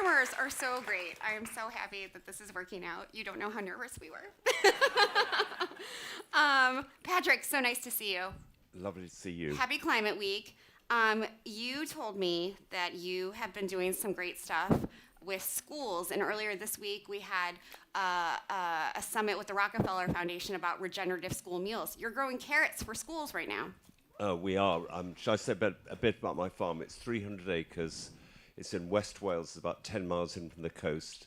farmers are so great. I am so happy that this is working out. You don't know how nervous we were. Patrick, so nice to see you. Lovely to see you. Happy Climate Week. You told me that you have been doing some great stuff with schools, and earlier this week we had a summit with the Rockefeller Foundation about regenerative school meals. You're growing carrots for schools right now. We are. Shall I say a bit about my farm? It's 300 acres. It's in West Wales, it's about 10 miles in from the coast.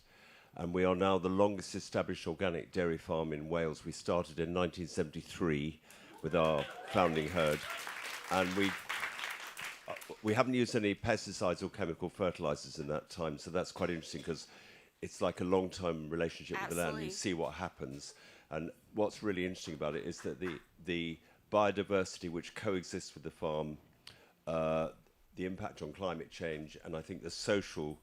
And we are now the longest established organic dairy farm in Wales. We started in 1973 with our founding herd. And we haven't used any pesticides or chemical fertilizers in that time. So that's quite interesting because it's like a long-term relationship with the land. You see what happens. And what's really interesting about it is that the biodiversity which coexists with the farm, the impact on climate change, and I think the social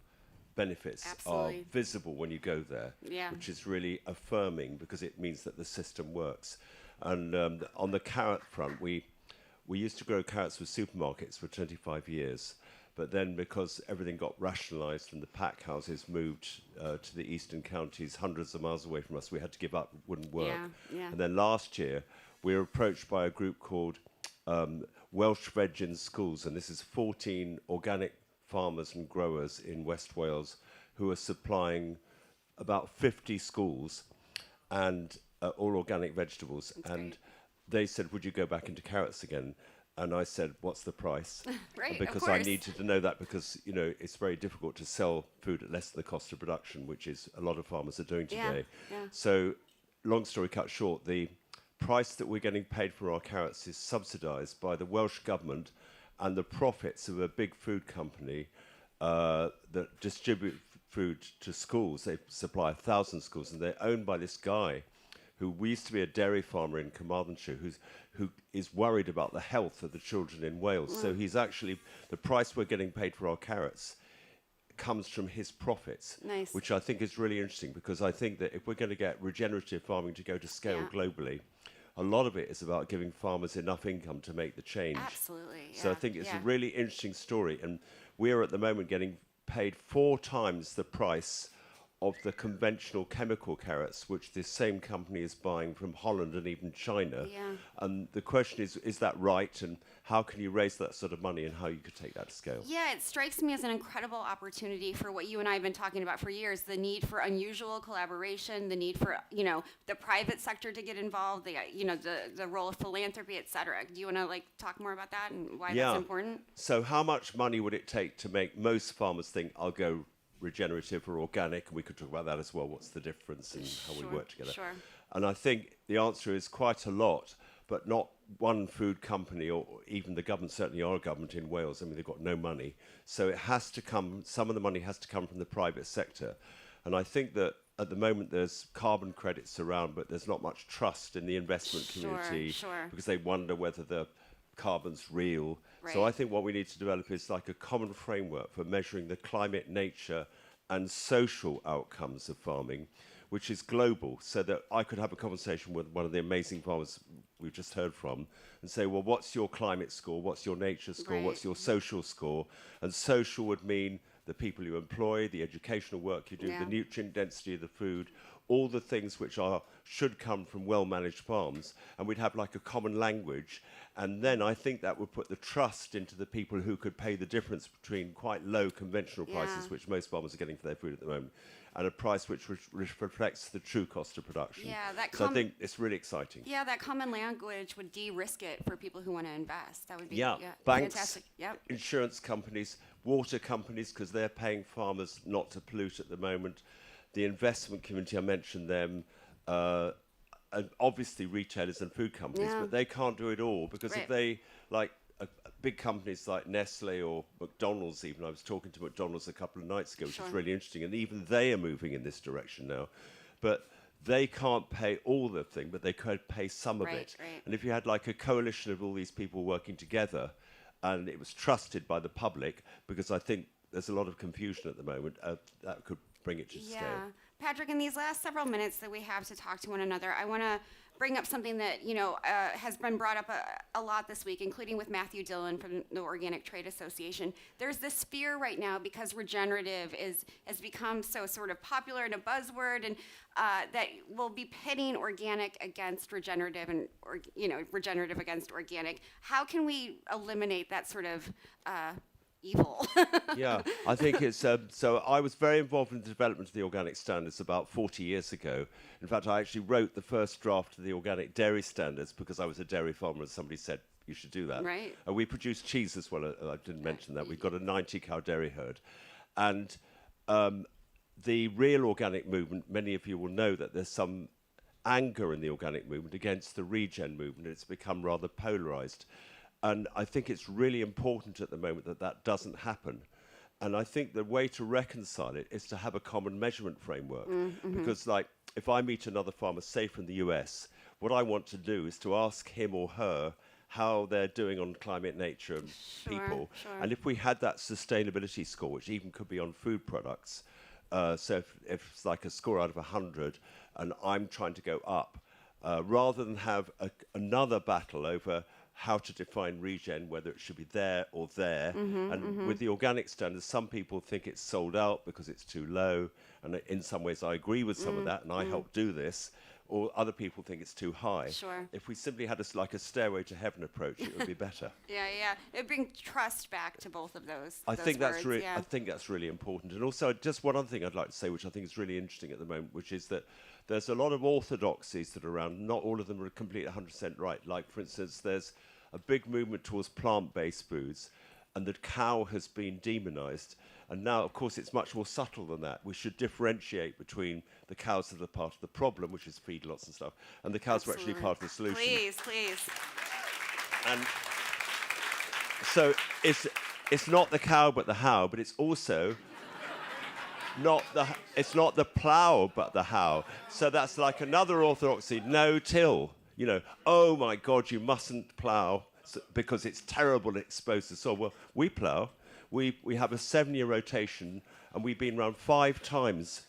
benefits are visible when you go there, which is really affirming because it means that the system works. And on the carrot front, we used to grow carrots with supermarkets for 25 years, but then because everything got rationalised and the pack houses moved to the eastern counties, hundreds of miles away from us, we had to give up, it wouldn't work. And then last year, we were approached by a group called Welsh Veg in Schools, and this is 14 organic farmers and growers in West Wales who are supplying about 50 schools and all organic vegetables. That's and great. They said, would you go back into carrots again? And I said, what's the price? Right, because I needed to know that because, you know, it's very difficult to sell food at less than the cost of production, which is a lot of farmers are doing today. So long story cut short, the price that we're getting paid for our carrots is subsidised by the Welsh government and the profits of a big food company that distribute food to schools. They supply 1,000 schools, and they're owned by this guy who used to be a dairy farmer in Carmarthenshire, who is worried about the health of the children in Wales. So he's actually, the price we're getting paid for our carrots comes from his profits, which I think is really interesting, because I think that if we're going to get regenerative farming to go to scale globally, a lot of it is about giving farmers enough income to make the change. Absolutely. So I think it's a really interesting story, and we're at the moment getting paid 4 times the price of the conventional chemical carrots, which this same company is buying from Holland and even China. And the question is that right? And how can you raise that sort of money, and how you could take that to scale? Yeah, it strikes me as an incredible opportunity for what you and I have been talking about for years, the need for unusual collaboration, the need for, you know, the private sector to get involved, the role of philanthropy, et cetera. Do you want to talk more about that and why that's important? So how much money would it take to make most farmers think, I'll go regenerative or organic? And we could talk about that as well. What's the difference and how we work together? And I think the answer is quite a lot, but not one food company or even the government, certainly our government in Wales. I mean, they've got no money. So it has to come, some of the money has to come from the private sector. And I think that at the moment there's carbon credits around, but there's not much trust in the investment community because they wonder whether the carbon's real. So I think what we need to develop is like a common framework for measuring the climate, nature and social outcomes of farming, which is global, so that I could have a conversation with one of the amazing farmers we've just heard from and say, well, what's your climate score? What's your nature score? What's your social score? And social would mean the people you employ, the educational work you do, the nutrient density of the food, all the things which should come from well-managed farms, and we'd have like a common language. And then I think that would put the trust into the people who could pay the difference between quite low conventional prices, which most farmers are getting for their food at the moment, and a price which reflects the true cost of production. So I think it's really exciting. Yeah, that common language would de-risk it for people who want to invest. That would be banks, fantastic. Insurance companies, water companies, because they're paying farmers not to pollute at the moment. The investment community, I mentioned them, and obviously retailers and food companies, but they can't do it all, because if they, like big companies like Nestle or McDonald's even, I was talking to McDonald's a couple of nights ago, which is really interesting, and even they are moving in this direction now. But they can't pay all the thing, but they could pay some of it. And if you had like a coalition of all these people working together, and it was trusted by the public, because I think there's a lot of confusion at the moment, that could bring it to scale. Patrick, in these last several minutes that we have to talk to one another, I want to bring up something that, has been brought up a lot this week, including with Matthew Dillon from the Organic Trade Association. There's this fear right now because regenerative has become so sort of popular and a buzzword, and that we'll be pitting organic against regenerative and, regenerative against organic. How can we eliminate that sort of evil? Yeah, I think it's so I was very involved in the development of the organic standards about 40 years ago. In fact, I actually wrote the first draft of the organic dairy standards because I was a dairy farmer and somebody said you should do that. Right. And we produce cheese as well. I didn't mention that. We've got a 90-cow dairy herd. And the real organic movement, many of you will know that there's some anger in the organic movement against the regen movement. It's become rather polarized. And I think it's really important at the moment that that doesn't happen. And I think the way to reconcile it is to have a common measurement framework. Because, like, if I meet another farmer, say from the US, what I want to do is to ask him or her how they're doing on climate, nature, and people. Sure. And if we had that sustainability score, which even could be on food products, so if it's like a score out of 100, and I'm trying to go up, rather than have another battle over how to define regen, whether it should be there or there. With the organic standards, some people think it's sold out because it's too low, and in some ways I agree with some of that, and I help do this, or other people think it's too high. Sure. If we simply had a stairway to heaven approach, it would be better. Yeah. It brings trust back to both of those. I think that's words, I think that's really important. And also, just one other thing I'd like to say, which I think is really interesting at the moment, which is that there's a lot of orthodoxies that are around. Not all of them are completely 100% right. Like, for instance, there's a big movement towards plant-based foods, and the cow has been demonized. And now, of course, it's much more subtle than that. We should differentiate between the cows that are part of the problem, which is feedlots and stuff, and the cows who are actually part of the solution. Please. And so it's not the cow but the how, but it's also it's not the plough but the how. So that's like another orthodoxy, no till. Oh my God, you mustn't plough because it's terrible and exposed to soil. Well, we plough. We have a 7-year rotation, and we've been around 5 times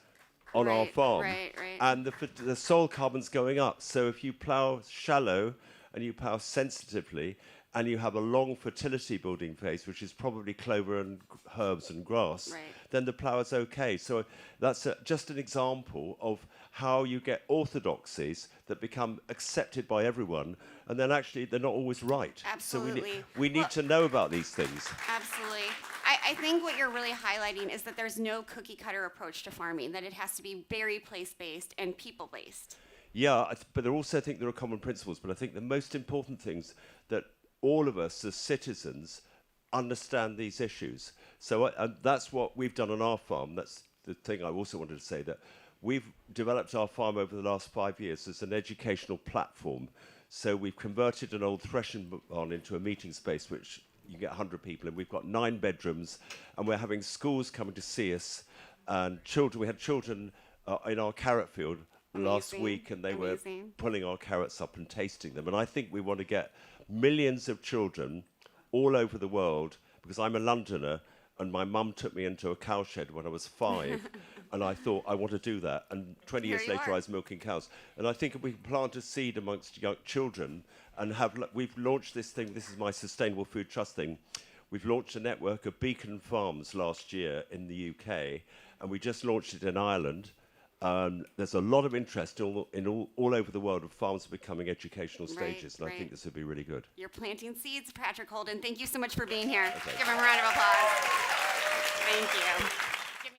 on our farm. Right. And the soil carbon's going up. So if you plough shallow and you plough sensitively, and you have a long fertility building phase, which is probably clover and herbs and grass, then the plough is okay. So that's just an example of how you get orthodoxies that become accepted by everyone, and then actually they're not always right. Absolutely. So we need to know about these things. Absolutely. I think what you're really highlighting is that there's no cookie-cutter approach to farming, that it has to be very place-based and people-based. Yeah, but I also think there are common principles, but I think the most important things that all of us as citizens understand these issues. So that's what we've done on our farm. That's the thing I also wanted to say, that we've developed our farm over the last 5 years as an educational platform. So we've converted an old threshing barn into a meeting space, which you get 100 people in. We've got 9 bedrooms, and we're having schools coming to see us, and children. We had children in our carrot field last week, and they were pulling our carrots up and tasting them. And I think we want to get millions of children all over the world, because I'm a Londoner, and my mum took me into a cowshed when I was 5, and I thought, I want to do that. And 20 years later, I was milking cows. And I think if we can plant a seed amongst young children and we've launched this thing, this is my Sustainable Food Trust thing. We've launched a network of beacon farms last year in the UK, and we just launched it in Ireland. There's a lot of interest all over the world of farms becoming educational stages, and I think this would be really good. You're planting seeds, Patrick Holden. Thank you so much for being here. Okay. Give him a round of applause. Thank you.